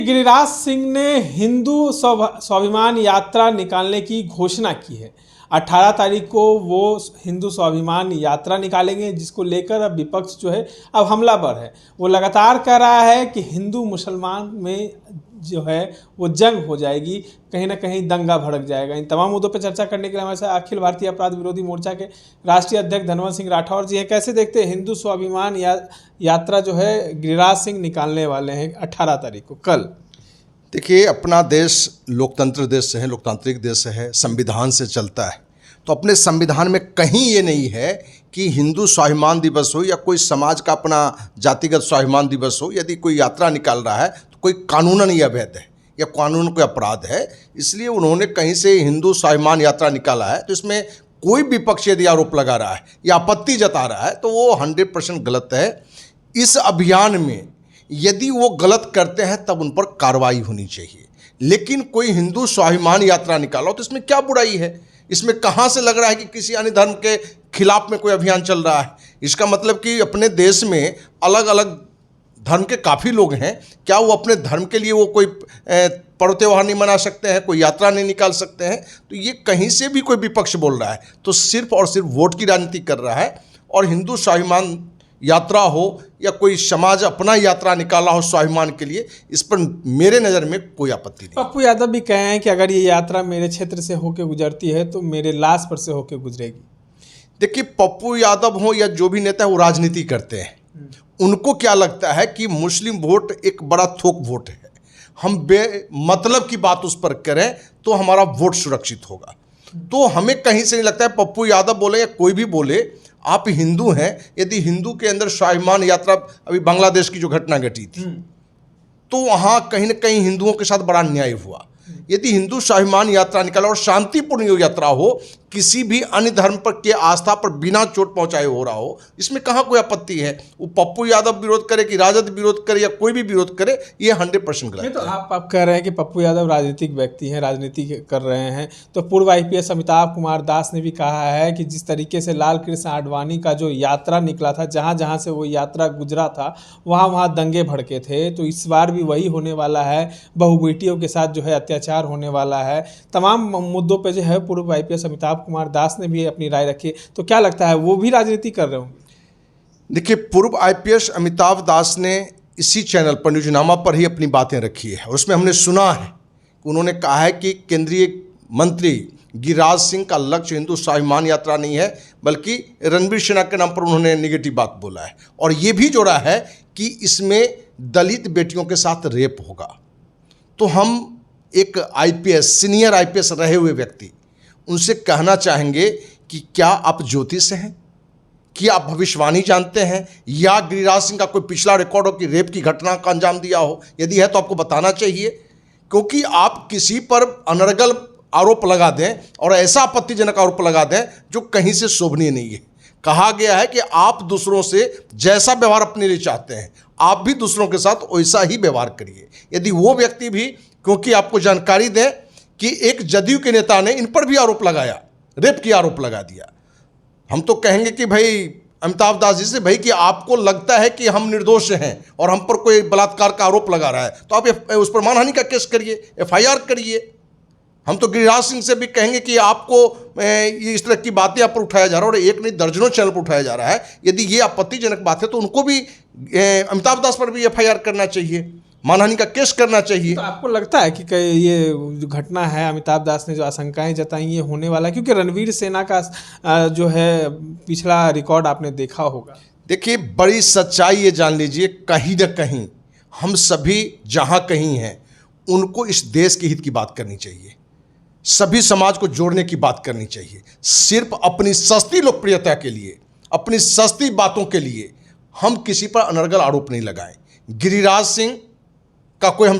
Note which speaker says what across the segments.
Speaker 1: गिरिराज सिंह ने हिंदू स्वाभिमान यात्रा निकालने की घोषणा की है। 18 तारीख को वो हिंदू स्वाभिमान यात्रा निकालेंगे, जिसको लेकर अब विपक्ष जो है अब हमलावर है। वो लगातार कह रहा है कि हिंदू मुसलमान में जो है वो जंग हो जाएगी, कहीं ना कहीं दंगा भड़क जाएगा। इन तमाम मुद्दों पर चर्चा करने के लिए हमारे साथ अखिल भारतीय अपराध विरोधी मोर्चा के राष्ट्रीय अध्यक्ष धनवंत सिंह राठौर जी हैं। कैसे देखते हैं हिंदू स्वाभिमान यात्रा जो है गिरिराज सिंह निकालने वाले हैं 18 तारीख को कल?
Speaker 2: देखिए, अपना देश लोकतंत्र देश है, लोकतांत्रिक देश है, संविधान से चलता है। तो अपने संविधान में कहीं ये नहीं है कि हिंदू स्वाभिमान दिवस हो या कोई समाज का अपना जातिगत स्वाभिमान दिवस हो, यदि कोई यात्रा निकाल रहा है तो कोई कानूनन ये अवैध है या कानून कोई अपराध है। इसलिए उन्होंने कहीं से हिंदू स्वाभिमान यात्रा निकाला है। तो इसमें कोई विपक्ष यदि आरोप लगा रहा है या आपत्ति जता रहा है तो वो 100% गलत है। इस अभियान में यदि वो गलत करते हैं तब उन पर कार्रवाई होनी चाहिए, लेकिन कोई हिंदू स्वाभिमान यात्रा निकालो तो इसमें क्या बुराई है? इसमें कहाँ से लग रहा है कि किसी अन्य धर्म के खिलाफ में कोई अभियान चल रहा है? इसका मतलब कि अपने देश में अलग अलग धर्म के काफ़ी लोग हैं, क्या वो अपने धर्म के लिए वो कोई पर्व त्यौहार नहीं मना सकते हैं, कोई यात्रा नहीं निकाल सकते हैं? तो ये कहीं से भी कोई विपक्ष बोल रहा है तो सिर्फ और सिर्फ वोट की राजनीति कर रहा है। और हिंदू स्वाभिमान यात्रा हो या कोई समाज अपना यात्रा निकाला हो स्वाभिमान के लिए, इस पर मेरे नज़र में कोई आपत्ति नहीं।
Speaker 1: पप्पू यादव भी कहे हैं कि अगर ये यात्रा मेरे क्षेत्र से होकर गुजरती है तो मेरे लाश पर से होकर गुजरेगी।
Speaker 2: देखिए, पप्पू यादव हो या जो भी नेता है वो राजनीति करते हैं। उनको क्या लगता है कि मुस्लिम वोट एक बड़ा थोक वोट है, हम मतलब की बात उस पर करें तो हमारा वोट सुरक्षित होगा। तो हमें कहीं से नहीं लगता है, पप्पू यादव बोले या कोई भी बोले, आप हिंदू हैं, यदि हिंदू के अंदर स्वाभिमान यात्रा, अभी बांग्लादेश की जो घटना घटी थी तो वहाँ कहीं ना कहीं हिंदुओं के साथ बड़ा अन्याय हुआ। यदि हिंदू स्वाभिमान यात्रा निकाला और शांतिपूर्ण यात्रा हो, किसी भी अन्य धर्म पर के आस्था पर बिना चोट पहुंचाए हो रहा हो, इसमें कहाँ कोई आपत्ति है? वो पप्पू यादव विरोध करे कि राजद विरोध करे या कोई भी विरोध करे, ये 100% गलत है।
Speaker 1: तो आप कह रहे हैं कि पप्पू यादव राजनीतिक व्यक्ति हैं, राजनीति कर रहे हैं, तो पूर्व IPS अमिताभ कुमार दास ने भी कहा है कि जिस तरीके से लाल कृष्ण आडवाणी का जो यात्रा निकला था, जहाँ जहाँ से वो यात्रा गुजरा था वहाँ वहाँ दंगे भड़के थे। तो इस बार भी वही होने वाला है, बहु बेटियों के साथ जो है अत्याचार होने वाला है। तमाम मुद्दों पे जो है पूर्व IPS अमिताभ कुमार दास ने भी अपनी राय रखी। तो क्या लगता है वो भी राजनीति कर रहे होंगे?
Speaker 2: देखिए, पूर्व IPS अमिताभ दास ने इसी चैनल पर न्यूज़नामा पर ही अपनी बातें रखी है और उसमें हमने सुना है कि उन्होंने कहा है कि केंद्रीय मंत्री गिरिराज सिंह का लक्ष्य हिंदू स्वाभिमान यात्रा नहीं है, बल्कि रणवीर सेना के नाम पर उन्होंने नेगेटिव बात बोला है। और ये भी जोड़ा है कि इसमें दलित बेटियों के साथ रेप होगा। तो हम एक IPS, सीनियर IPS रहे हुए व्यक्ति, उनसे कहना चाहेंगे कि क्या आप ज्योतिष हैं, कि आप भविष्यवाणी जानते हैं, या गिरिराज सिंह का कोई पिछला रिकॉर्ड हो कि रेप की घटना का अंजाम दिया हो? यदि है तो आपको बताना चाहिए, क्योंकि आप किसी पर अनर्गल आरोप लगा दें और ऐसा आपत्तिजनक आरोप लगा दें जो कहीं से शोभनीय नहीं है। कहा गया है कि आप दूसरों से जैसा व्यवहार अपने लिए चाहते हैं, आप भी दूसरों के साथ वैसा ही व्यवहार करिए। यदि वो व्यक्ति भी, क्योंकि आपको जानकारी दें कि एक जदयू के नेता ने इन पर भी आरोप लगाया, रेप की आरोप लगा दिया। हम तो कहेंगे कि भाई अमिताभ दास जी से, भाई कि आपको लगता है कि हम निर्दोष हैं और हम पर कोई बलात्कार का आरोप लगा रहा है तो आप उस पर मानहानि का केस करिए, FIR करिए। हम तो गिरिराज सिंह से भी कहेंगे कि आपको ये इस तरह की बातें आप पर उठाया जा रहा है और एक नहीं दर्जनों चैनल पर उठाया जा रहा है। यदि ये आपत्तिजनक बात है तो उनको भी, अमिताभ दास पर भी FIR करना चाहिए, मानहानि का केस करना चाहिए।
Speaker 1: तो आपको लगता है कि ये जो घटना है, अमिताभ दास ने जो आशंकाएं जताई, ये होने वाला है? क्योंकि रणवीर सेना का जो है पिछला रिकॉर्ड आपने देखा होगा।
Speaker 2: देखिए, बड़ी सच्चाई ये जान लीजिए, कहीं ना कहीं हम सभी जहाँ कहीं हैं उनको इस देश के हित की बात करनी चाहिए, सभी समाज को जोड़ने की बात करनी चाहिए। सिर्फ अपनी सस्ती लोकप्रियता के लिए, अपनी सस्ती बातों के लिए हम किसी पर अनर्गल आरोप नहीं लगाएं। गिरिराज सिंह का कोई हम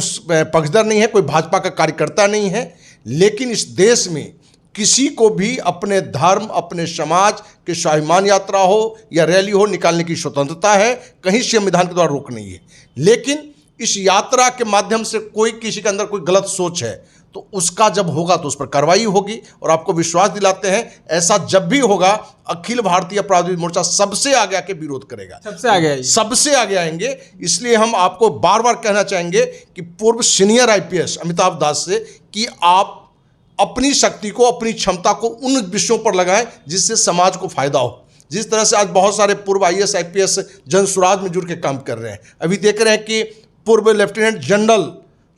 Speaker 2: पक्षधर नहीं है, कोई भाजपा का कार्यकर्ता नहीं है, लेकिन इस देश में किसी को भी अपने धर्म, अपने समाज के स्वाभिमान यात्रा हो या रैली हो निकालने की स्वतंत्रता है, कहीं संविधान के द्वारा रोक नहीं है। लेकिन इस यात्रा के माध्यम से कोई किसी के अंदर कोई गलत सोच है तो उसका जब होगा तो उस पर कार्रवाई होगी। और आपको विश्वास दिलाते हैं ऐसा जब भी होगा अखिल भारतीय अपराधी मोर्चा सबसे आगे आके विरोध करेगा,
Speaker 1: सबसे आगे आइए।
Speaker 2: सबसे आगे आएंगे। इसलिए हम आपको बार बार कहना चाहेंगे कि पूर्व सीनियर आईपीएस अमिताभ दास से कि आप अपनी शक्ति को, अपनी क्षमता को उन विषयों पर लगाएं जिससे समाज को फायदा हो। जिस तरह से आज बहुत सारे पूर्व आईएएस आईपीएस जन स्वराज में जुड़ के काम कर रहे हैं। अभी देख रहे हैं कि पूर्व लेफ्टिनेंट जनरल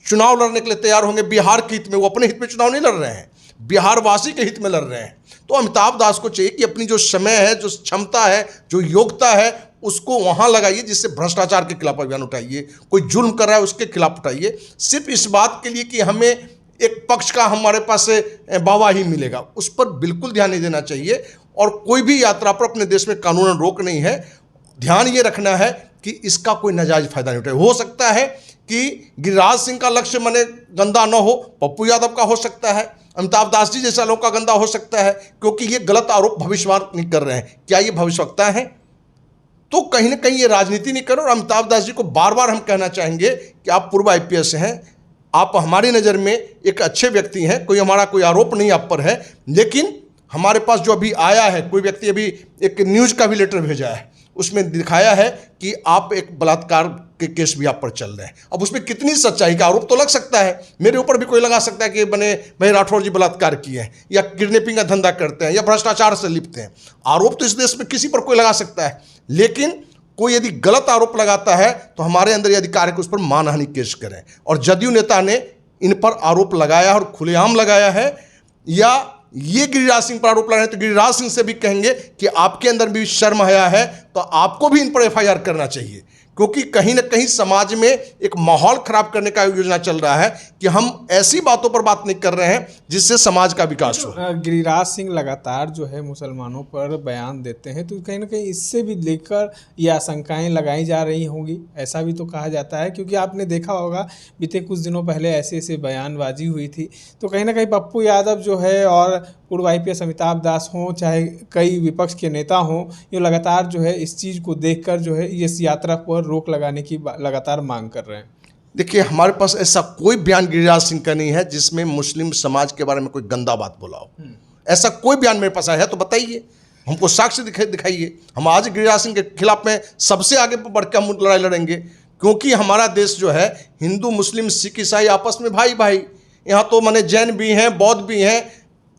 Speaker 2: चुनाव लड़ने के लिए तैयार होंगे बिहार के हित में। वो अपने हित में चुनाव नहीं लड़ रहे हैं, बिहार वासी के हित में लड़ रहे हैं। तो अमिताभ दास को चाहिए कि अपनी जो समय है, जो क्षमता है, जो योग्यता है, उसको वहाँ लगाइए जिससे भ्रष्टाचार के खिलाफ अभियान उठाइए। कोई जुल्म कर रहा है उसके खिलाफ उठाइए, सिर्फ इस बात के लिए कि हमें एक पक्ष का हमारे पास वाहवाही मिलेगा, उस पर बिल्कुल ध्यान नहीं देना चाहिए। और कोई भी यात्रा पर अपने देश में कानूनन रोक नहीं है। ध्यान ये रखना है कि इसका कोई नाजायज फायदा नहीं उठाए। हो सकता है कि गिरिराज सिंह का लक्ष्य मने गंदा न हो, पप्पू यादव का हो सकता है, अमिताभ दास जी जैसा लोग का गंदा हो सकता है, क्योंकि ये गलत आरोप भविष्यवाणी कर रहे हैं। क्या ये भविष्यवक्ता है? तो कहीं ना कहीं ये राजनीति नहीं करो। और अमिताभ दास जी को बार बार हम कहना चाहेंगे कि आप पूर्व आईपीएस हैं, आप हमारी नज़र में एक अच्छे व्यक्ति हैं, कोई हमारा कोई आरोप नहीं आप पर है। लेकिन हमारे पास जो अभी आया है, कोई व्यक्ति अभी एक न्यूज़ का भी लेटर भेजा है, उसमें दिखाया है कि आप एक बलात्कार के केस भी आप पर चल रहे हैं। अब उसमें कितनी सच्चाई का आरोप तो लग सकता है, मेरे ऊपर भी कोई लगा सकता है कि बने भाई राठौर जी बलात्कार किए हैं या किडनैपिंग का धंधा करते हैं या भ्रष्टाचार से लिप्त हैं। आरोप तो इस देश में किसी पर कोई लगा सकता है, लेकिन कोई यदि गलत आरोप लगाता है तो हमारे अंदर ये अधिकार है कि उस पर मानहानि केस करें। और जदयू नेता ने इन पर आरोप लगाया और खुलेआम लगाया है, या ये गिरिराज सिंह पर आरोप लगा रहे हैं तो गिरिराज सिंह से भी कहेंगे कि आपके अंदर भी शर्म हया है तो आपको भी इन पर एफआईआर करना चाहिए। क्योंकि कहीं ना कहीं समाज में एक माहौल खराब करने का योजना चल रहा है कि हम ऐसी बातों पर बात नहीं कर रहे हैं जिससे समाज का विकास हो।
Speaker 1: गिरिराज सिंह लगातार जो है मुसलमानों पर बयान देते हैं, तो कहीं ना कहीं इससे भी लेकर ये आशंकाएं लगाई जा रही होंगी, ऐसा भी तो कहा जाता है। क्योंकि आपने देखा होगा बीते कुछ दिनों पहले ऐसे ऐसे बयानबाजी हुई थी, तो कहीं ना कहीं पप्पू यादव जो है और पूर्व आईपीएस अमिताभ दास हों, चाहे कई विपक्ष के नेता हों, ये लगातार जो है इस चीज़ को देखकर जो है इस यात्रा पर रोक लगाने की लगातार मांग कर रहे हैं।
Speaker 2: देखिए, हमारे पास ऐसा कोई बयान गिरिराज सिंह का नहीं है जिसमें मुस्लिम समाज के बारे में कोई गंदा बात बोला हो। ऐसा कोई बयान मेरे पास आया है तो बताइए, हमको साक्ष्य दिखाइए। हम आज गिरिराज सिंह के खिलाफ में सबसे आगे बढ़ के हम लड़ाई लड़ेंगे, क्योंकि हमारा देश जो है हिंदू मुस्लिम सिख ईसाई आपस में भाई भाई, यहाँ तो माने जैन भी हैं, बौद्ध भी हैं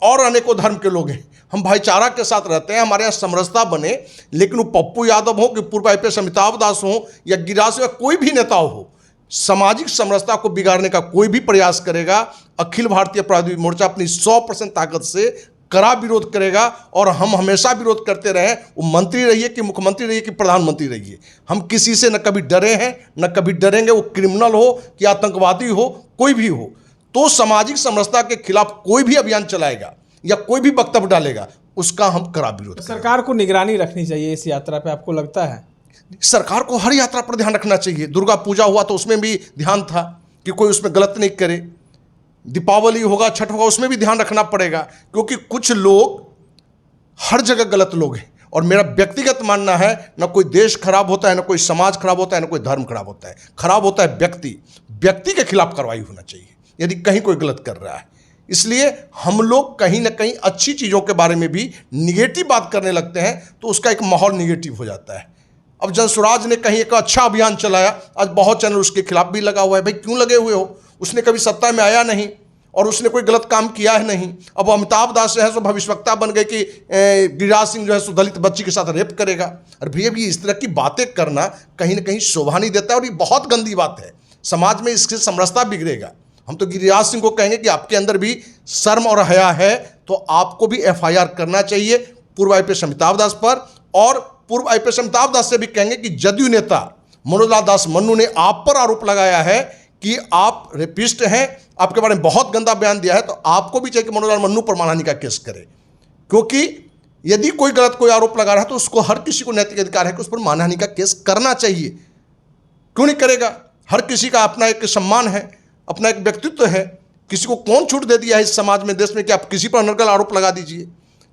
Speaker 2: और अनेकों धर्म के लोग हैं। हम भाईचारा के साथ रहते हैं, हमारे यहाँ समरसता बने। लेकिन वो पप्पू यादव हो कि पूर्व आईपीएस अमिताभ दास हो या गिरिराज सिंह, कोई भी नेता हो, सामाजिक समरसता को बिगाड़ने का कोई भी प्रयास करेगा, अखिल भारतीय अपराधी मोर्चा अपनी 100% ताकत से कड़ा विरोध करेगा। और हम हमेशा विरोध करते रहे, वो मंत्री रहिए कि मुख्यमंत्री रहिए कि प्रधानमंत्री रहिए, हम किसी से न कभी डरे हैं न कभी डरेंगे। वो क्रिमिनल हो कि आतंकवादी हो, कोई भी हो, तो सामाजिक समरसता के खिलाफ कोई भी अभियान चलाएगा या कोई भी वक्तव्य डालेगा, उसका हम कड़ा विरोध करेंगे।
Speaker 1: सरकार को निगरानी रखनी चाहिए इस यात्रा पे, आपको लगता है?
Speaker 2: सरकार को हर यात्रा पर ध्यान रखना चाहिए। दुर्गा पूजा हुआ तो उसमें भी ध्यान था कि कोई उसमें गलत नहीं करे। दीपावली होगा, छठ होगा, उसमें भी ध्यान रखना पड़ेगा, क्योंकि कुछ लोग हर जगह गलत लोग हैं। और मेरा व्यक्तिगत मानना है, न कोई देश खराब होता है, न कोई समाज खराब होता है, न कोई धर्म खराब होता है। खराब होता है व्यक्ति के खिलाफ कार्रवाई होना चाहिए यदि कहीं कोई गलत कर रहा है। इसलिए हम लोग कहीं ना कहीं अच्छी चीज़ों के बारे में भी निगेटिव बात करने लगते हैं तो उसका एक माहौल निगेटिव हो जाता है। अब जनसुराज ने कहीं एक अच्छा अभियान चलाया, आज बहुत चैनल उसके खिलाफ भी लगा हुआ है। भाई क्यों लगे हुए हो? उसने कभी सत्ता में आया नहीं और उसने कोई गलत काम किया है नहीं। अब अमिताभ दास जो है सो भविष्यवक्ता बन गए कि गिरिराज सिंह जो है सो दलित बच्ची के साथ रेप करेगा। और भैया भी इस तरह की बातें करना कहीं ना कहीं शोभा नहीं देता है और ये बहुत गंदी बात है। समाज में इससे समरसता बिगड़ेगा। हम तो गिरिराज सिंह को कहेंगे कि आपके अंदर भी शर्म और हया है तो आपको भी एफआईआर करना चाहिए पूर्व आईपीएस अमिताभ दास पर। और पूर्व आईपीएस अमिताभ दास से भी कहेंगे कि जदयू नेता मनोज लाल दास मन्नू ने आप पर आरोप लगाया है कि आप रेपिस्ट हैं, आपके बारे में बहुत गंदा बयान दिया है, तो आपको भी चाहिए कि मनोज लाल मन्नू पर मानहानि का केस करे। क्योंकि यदि कोई गलत कोई आरोप लगा रहा है तो उसको हर किसी को नैतिक अधिकार है कि उस पर मानहानि का केस करना चाहिए। क्यों नहीं करेगा? हर किसी का अपना एक सम्मान है, अपना एक व्यक्तित्व है। किसी को कौन छूट दे दिया है इस समाज में, देश में, कि आप किसी पर अनर्गल आरोप लगा दीजिए?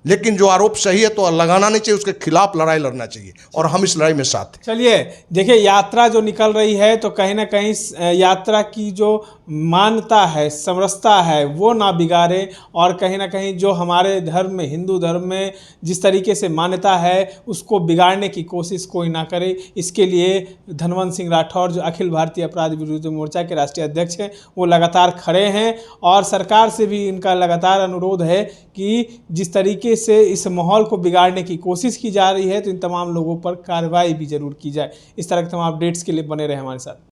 Speaker 2: लेकिन जो आरोप सही है तो लगाना नहीं चाहिए, उसके खिलाफ लड़ाई लड़ना चाहिए, और हम इस लड़ाई में साथ हैं।
Speaker 1: चलिए देखिए, यात्रा जो निकल रही है तो कहीं ना कहीं यात्रा की जो मान्यता है, समरसता है, वो ना बिगाड़े, और कहीं ना कहीं जो हमारे धर्म में, हिंदू धर्म में जिस तरीके से मान्यता है उसको बिगाड़ने की कोशिश कोई ना करे। इसके लिए धनवंत सिंह राठौर, जो अखिल भारतीय अपराध विरोधी मोर्चा के राष्ट्रीय अध्यक्ष हैं, वो लगातार खड़े हैं, और सरकार से भी इनका लगातार अनुरोध है कि जिस तरीके से इस माहौल को बिगाड़ने की कोशिश की जा रही है तो इन तमाम लोगों पर कार्रवाई भी जरूर की जाए। इस तरह के तमाम अपडेट्स के लिए बने रहे हमारे साथ।